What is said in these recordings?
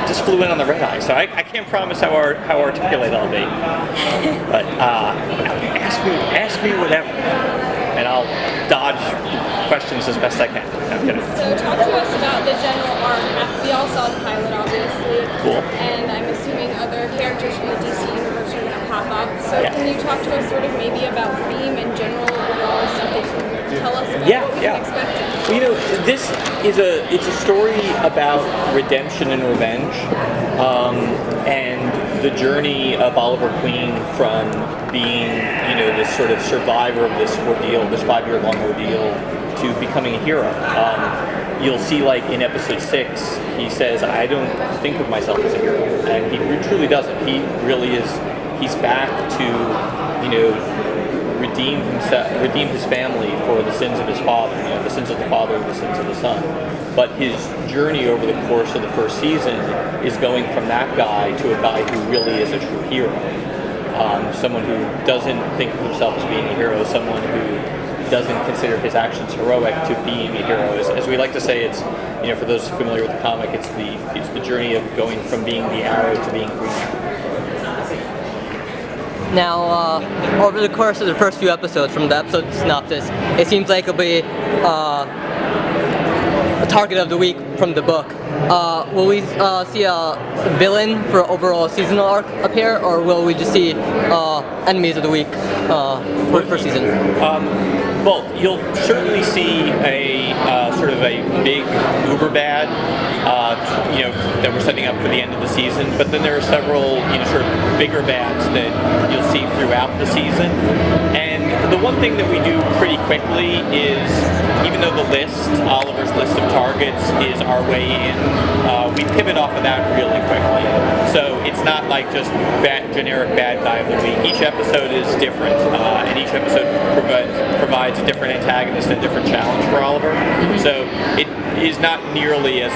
just flew in on the red eye, so I can't promise how articulate I'll be. But ask me whatever, and I'll dodge questions as best I can. I'm kidding. So talk to us about the general arc. We all saw the pilot, obviously. Cool. And I'm assuming other characters from the DC universe are going to pop up. So Yeah. can you talk to us sort of maybe about theme and general overall stuff that you can tell us about what we can expect? Well, this is it's a story about redemption and revenge, and the journey of Oliver Queen from being, this sort of survivor of this ordeal, this 5-year-long ordeal, to becoming a hero. You'll see, like, in episode 6, he says, I don't think of myself as a hero. And he truly doesn't. He really is, he's back to, redeem his family for the sins of his father, the sins of the father and the sins of the son. But his journey over the course of the first season is going from that guy to a guy who really is a true hero. Someone who doesn't think of himself as being a hero, someone who doesn't consider his actions heroic to being a hero. As we like to say, it's, for those familiar with the comic, it's the journey of going from being the Arrow to being Green Arrow. Now, over the course of the first few episodes, from the episode synopsis, it seems like it'll be a target of the week from the book. Will we see a villain for overall seasonal arc appear, or will we just see enemies of the week for the first season? Well, you'll certainly see a sort of a big uber bad, that we're setting up for the end of the season. But then there are several, sort of bigger bads that you'll see throughout the season. And the one thing that we do pretty quickly is, even though the list, Oliver's list of targets, is our way in, we pivot off of that really quickly. So it's not like just generic bad guy of the week. Each episode is different, and each episode provides a different antagonist and a different challenge for Oliver. So it is not nearly as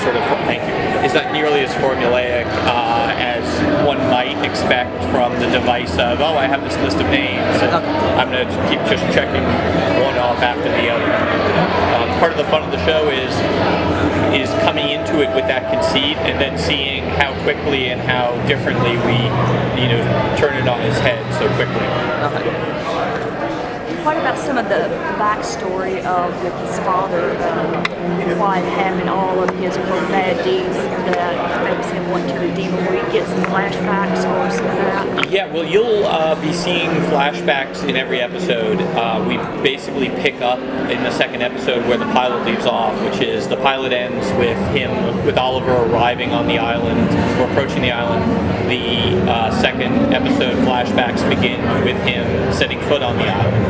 is not nearly as formulaic as one might expect from the device of, I have this list of names, and I'm going to keep just checking one off after the other. Part of the fun of the show is coming into it with that conceit and then seeing how quickly and how differently we, turn it on its head so quickly. What about some of the backstory of his father, why having all of his bad deeds that makes him want to redeem him? Will we get some flashbacks or some of that? Yeah, well, you'll be seeing flashbacks in every episode. We basically pick up in the second episode where the pilot leaves off, which is the pilot ends with Oliver arriving on the island, or approaching the island. The second episode flashbacks begin with him setting foot on the island.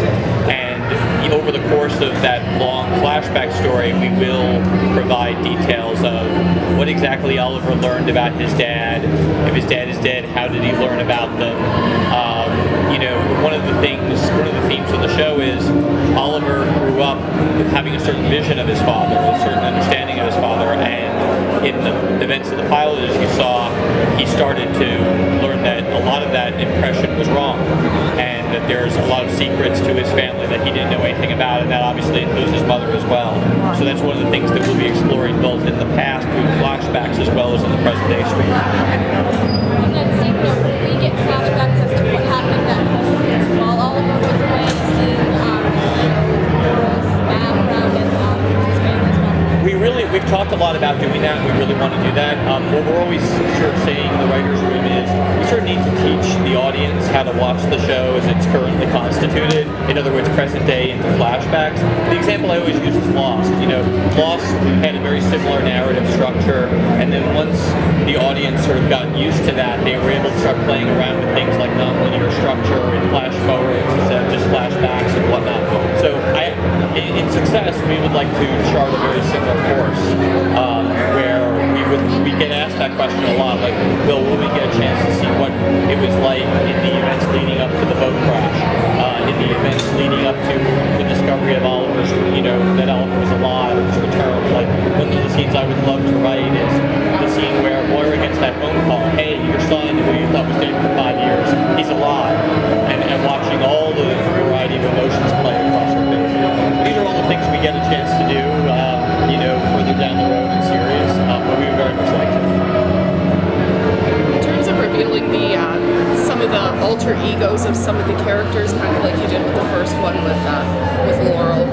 And over the course of that long flashback story, we will provide details of what exactly Oliver learned about his dad. If his dad is dead, how did he learn about them? One of the themes of the show is Oliver grew up having a certain vision of his father, a certain understanding of his father, and in the events of the pilot, as you saw, he started to learn that a lot of that impression was wrong, and that there's a lot of secrets to his family that he didn't know anything about, and that obviously includes his mother as well. So that's one of the things that we'll be exploring both in the past through flashbacks as well as in the present day stream. On that same note, we get flashbacks as to what happened at home while Oliver was away, seeing girls map around and his family as well. We've talked a lot about doing that, and we really want to do that. What we're always sort of saying in the writer's room is we sort of need to teach the audience how to watch the show as it's currently constituted. In other words, present day into flashbacks. The example I always use is Lost. Lost had a very similar narrative structure, and then once the audience sort of got used to that, they were able to start playing around with things like nonlinear structure and flash forwards instead of just flashbacks and whatnot. So in success, we would like to chart a very similar course, where we get asked that question a lot, like, will we get a chance to see what it was like in the events leading up to the boat crash, in the events leading up to the discovery of Oliver's, that Oliver was alive, his return. Like, one of the scenes I would love to write is the scene where Moira gets that phone call, hey, your son, who you thought was dead for 5 years, he's alive, and watching all the variety of emotions play across her face. These are all the things we get a chance to do, further down the road in series, but we would very much like to. alter egos of some of the characters, kind of like you did with the first one with Laurel.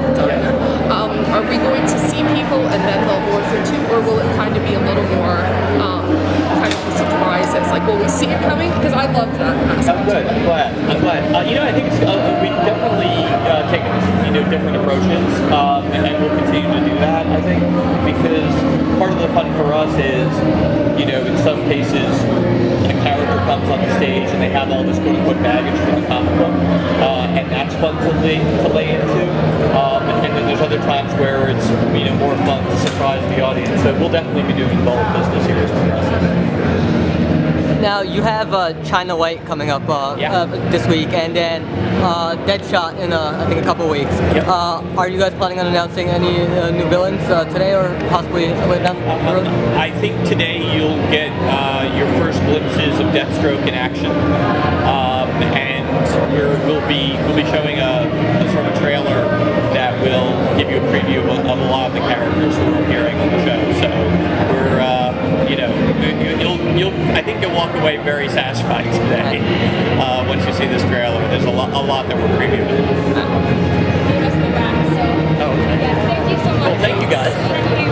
Are we going to see people and then they'll morph into, or will it kind of be a little more kind of a surprise? It's like, will we see it coming? Because I love that aspect. I'm good. I'm glad. I think it's, we've definitely taken different approaches, and we'll continue to do that. I think because part of the fun for us is, in some cases, a character comes on the stage and they have all this quote-unquote baggage from the comic book, and that's fun to lay into. And then there's other times where it's more fun to surprise the audience. So we'll definitely be doing both as the series progresses. Now you have China White coming up this week, and then Deadshot in I think a couple weeks. Yep. Are you guys planning on announcing any new villains today, or possibly later down the road? I think today you'll get your first glimpses of Deathstroke in action, and we'll be showing a sort of a trailer that will give you a preview of a lot of the characters who are appearing on the show. So we're I think you'll walk away very satisfied today once you see this trailer. There's a lot that we're previewing. Give us the back, so. Oh, okay. Yes, thank you so much. Well, thank you guys. Thank you.